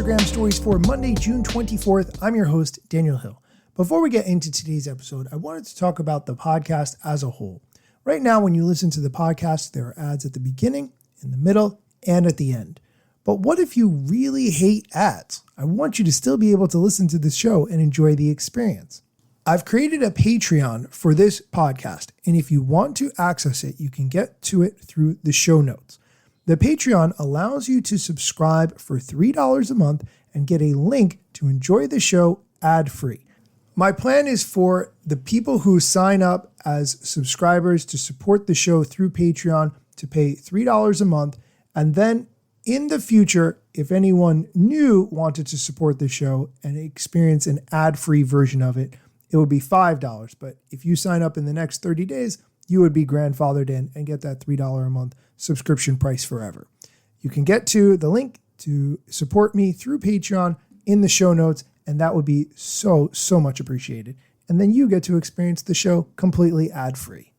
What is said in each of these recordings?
Instagram stories for Monday, June 24th. I'm your host, Daniel Hill. Before we get into today's episode, I wanted to talk about the podcast as a whole. Right now, when you listen to the podcast, there are ads at the beginning, in the middle, and at the end. But what if you really hate ads? I want you to still be able to listen to the show and enjoy the experience. I've created a Patreon for this podcast, and if you want to access it, you can get to it through the show notes. The Patreon allows you to subscribe for $3 a month and get a link to enjoy the show ad-free. My plan is for the people who sign up as subscribers to support the show through Patreon to pay $3 a month, and then in the future, if anyone new wanted to support the show and experience an ad-free version of it, it would be $5. But if you sign up in the next 30 days, you would be grandfathered in and get that $3 a month subscription price forever. You can get to the link to support me through Patreon in the show notes, and that would be so much appreciated. And then you get to experience the show completely ad-free.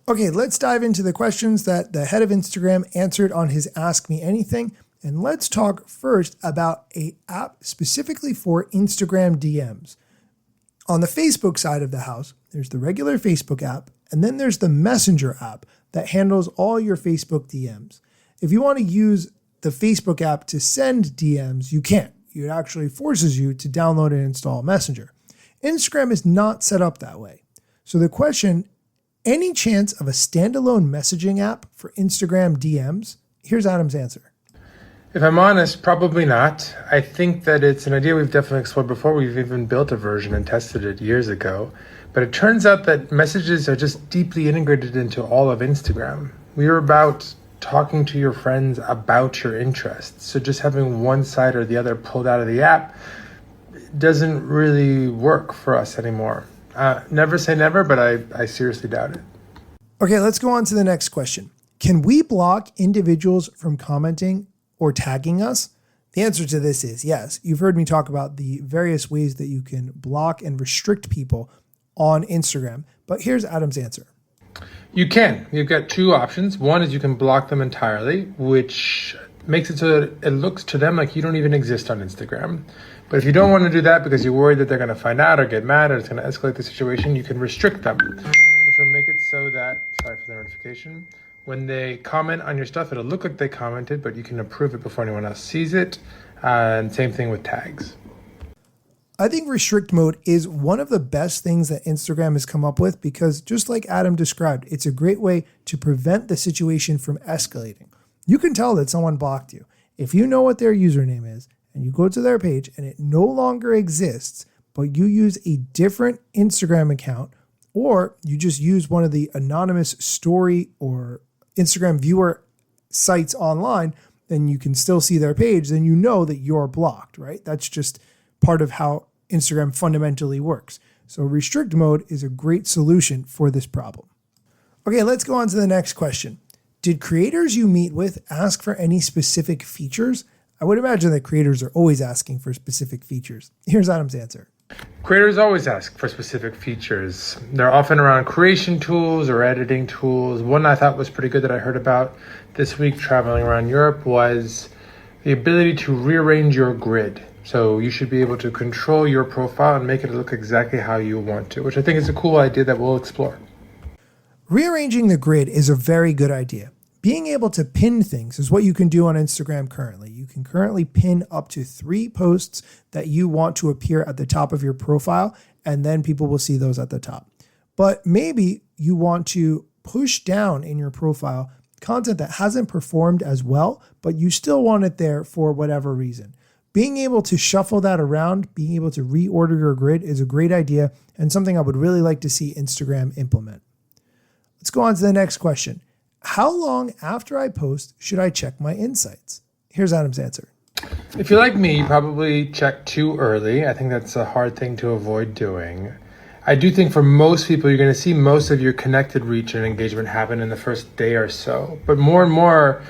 Okay, let's dive into the questions that the head of Instagram answered on his Ask Me Anything. And let's talk first about an app specifically for Instagram DMs. On the Facebook side of the house, there's the regular Facebook app, and then there's the Messenger app that handles all your Facebook DMs. If you want to use the Facebook app to send DMs, you can't. It actually forces you to download and install Messenger. Instagram is not set up that way. So the question, any chance of a standalone messaging app for Instagram DMs? Here's Adam's answer. If I'm honest, probably not. I think that it's an idea we've definitely explored before. We've even built a version and tested it years ago. But it turns out that messages are just deeply integrated into all of Instagram. We are about talking to your friends about your interests. So just having one side or the other pulled out of the app doesn't really work for us anymore. Never say never, but I seriously doubt it. Okay, let's go on to the next question. Can we block individuals from commenting or tagging us? The answer to this is yes. You've heard me talk about the various ways that you can block and restrict people on Instagram, but here's Adam's answer. You can. You've got two options. One is you can block them entirely, which makes it so that it looks to them like you don't even exist on Instagram. But if you don't want to do that because you're worried that they're going to find out or get mad or it's going to escalate the situation, you can restrict them, which will make it so that, sorry for the notification, when they comment on your stuff, it'll look like they commented, but you can approve it before anyone else sees it. And same thing with tags. I think restrict mode is one of the best things that Instagram has come up with because just like Adam described, it's a great way to prevent the situation from escalating. You can tell that someone blocked you. If you know what their username is and you go to their page and it no longer exists, but you use a different Instagram account or you just use one of the anonymous story or Instagram viewer sites online, then you can still see their page, then you know that you're blocked, right? That's just part of how Instagram fundamentally works. So restrict mode is a great solution for this problem. Okay, let's go on to the next question. Did creators you meet with ask for any specific features? I would imagine that creators are always asking for specific features. Here's Adam's answer. Creators always ask for specific features. They're often around creation tools or editing tools. One I thought was pretty good that I heard about this week traveling around Europe was the ability to rearrange your grid. So you should be able to control your profile and make it look exactly how you want to, which I think is a cool idea that we'll explore. Rearranging the grid is a very good idea. Being able to pin things is what you can do on Instagram currently. You can currently pin up to 3 posts that you want to appear at the top of your profile, and then people will see those at the top. But maybe you want to push down in your profile content that hasn't performed as well, but you still want it there for whatever reason. Being able to shuffle that around, being able to reorder your grid is a great idea and something I would really like to see Instagram implement. Let's go on to the next question. How long after I post should I check my insights? Here's Adam's answer. If you're like me, you probably check too early. I think that's a hard thing to avoid doing. I do think for most people, you're going to see most of your connected reach and engagement happen in the first day or so. But more and more,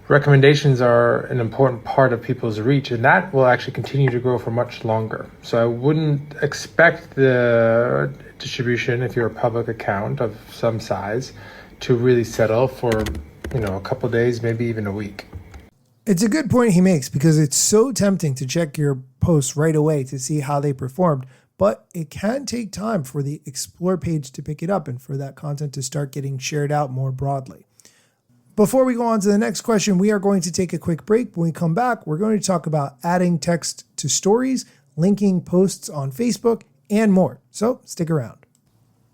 recommendations are an important part of people's reach, and that will actually continue to grow for much longer. So I wouldn't expect the distribution, if you're a public account of some size, to really settle for, a couple of days, maybe even a week. It's a good point he makes because it's so tempting to check your posts right away to see how they performed, but it can take time for the Explore page to pick it up and for that content to start getting shared out more broadly. Before we go on to the next question, we are going to take a quick break. When we come back, we're going to talk about adding text to stories, linking posts on Facebook, and more. So stick around.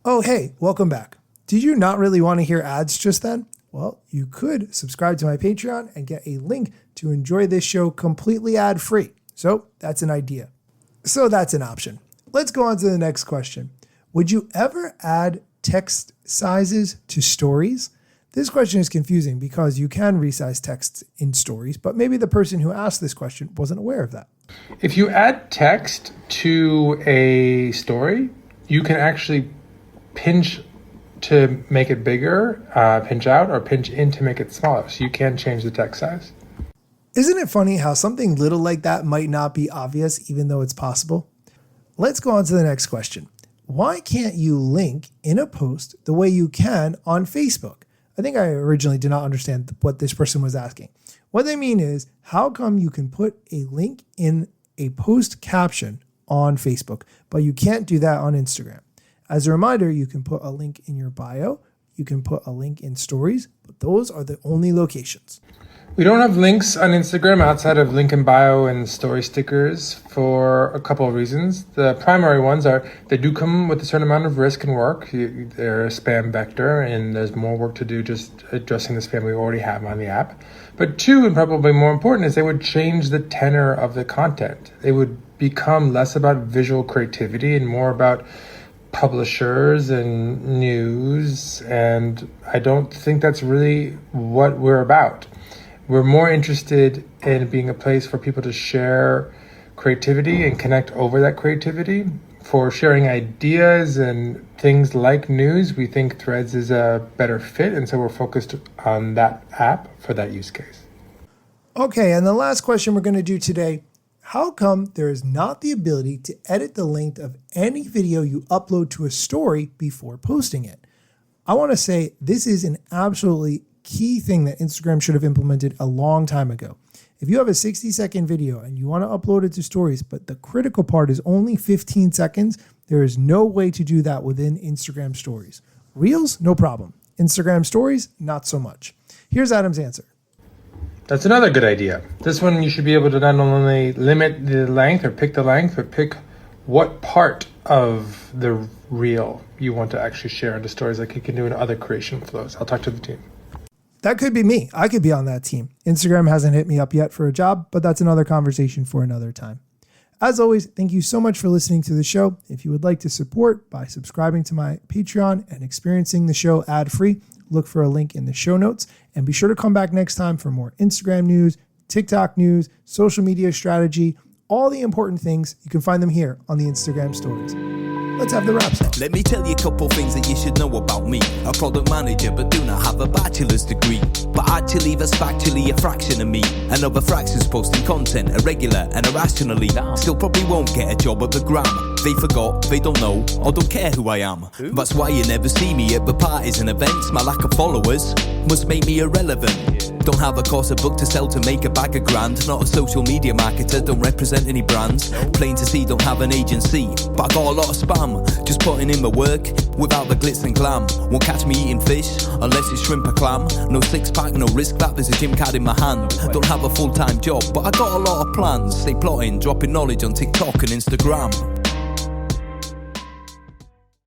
Oh, hey, welcome back. Did you not really want to hear ads just then? Well, you could subscribe to my Patreon and get a link to enjoy this show completely ad-free. So that's an idea. So that's an option. Let's go on to the next question. Would you ever add text sizes to stories? This question is confusing because you can resize texts in stories, but maybe the person who asked this question wasn't aware of that. If you add text to a story, you can actually pinch to make it bigger, pinch out, or pinch in to make it smaller. So you can change the text size. Isn't it funny how something little like that might not be obvious even though it's possible? Let's go on to the next question. Why can't you link in a post the way you can on Facebook? I think I originally did not understand what this person was asking. What they mean is, how come you can put a link in a post caption on Facebook, but you can't do that on Instagram? As a reminder, you can put a link in your bio, you can put a link in stories, but those are the only locations. We don't have links on Instagram outside of link in bio and story stickers for a couple of reasons. The primary ones are they do come with a certain amount of risk and work. They're a spam vector, and there's more work to do just addressing the spam we already have on the app. But two, and probably more important, is they would change the tenor of the content. They would become less about visual creativity and more about publishers and news, and I don't think that's really what we're about. We're more interested in being a place for people to share creativity and connect over that creativity. For sharing ideas and things like news, we think Threads is a better fit, and so we're focused on that app for that use case. Okay, and the last question we're going to do today, how come there is not the ability to edit the length of any video you upload to a story before posting it? I want to say this is an absolutely key thing that Instagram should have implemented a long time ago. If you have a 60-second video and you want to upload it to stories, but the critical part is only 15 seconds, there is no way to do that within Instagram stories. Reels, no problem. Instagram stories, not so much. Here's Adam's answer. That's another good idea. This one, you should be able to not only limit the length or pick the length, but pick what part of the reel you want to actually share into stories, like you can do in other creation flows. I'll talk to the team. That could be me. I could be on that team. Instagram hasn't hit me up yet for a job, but that's another conversation for another time. As always, thank you so much for listening to the show. If you would like to support by subscribing to my Patreon and experiencing the show ad-free, look for a link in the show notes, and be sure to come back next time for more Instagram news, TikTok news, social media strategy, all the important things. You can find them here on the Instagram stories. Let's have the rap song. Let me tell you a couple things that you should know about me. A product manager, but do not have a bachelor's degree. But actually, that's factually a fraction of me. Another fraction's posting content irregular and irrationally. Still probably won't get a job at the Gram. They forgot, they don't know, or don't care who I am. That's why you never see me at the parties and events. My lack of followers must make me irrelevant. Don't have a course, a book to sell to make a bag of grand. Not a social media marketer, don't represent any brands. Plain to see, don't have an agency, but I got a lot of spam. Just putting in my work without the glitz and glam. Won't catch me eating fish unless it's shrimp or clam. No six pack, no risk that there's a gym card in my hand. Don't have a full-time job, but I got a lot of plans. Stay plotting, dropping knowledge on TikTok and Instagram.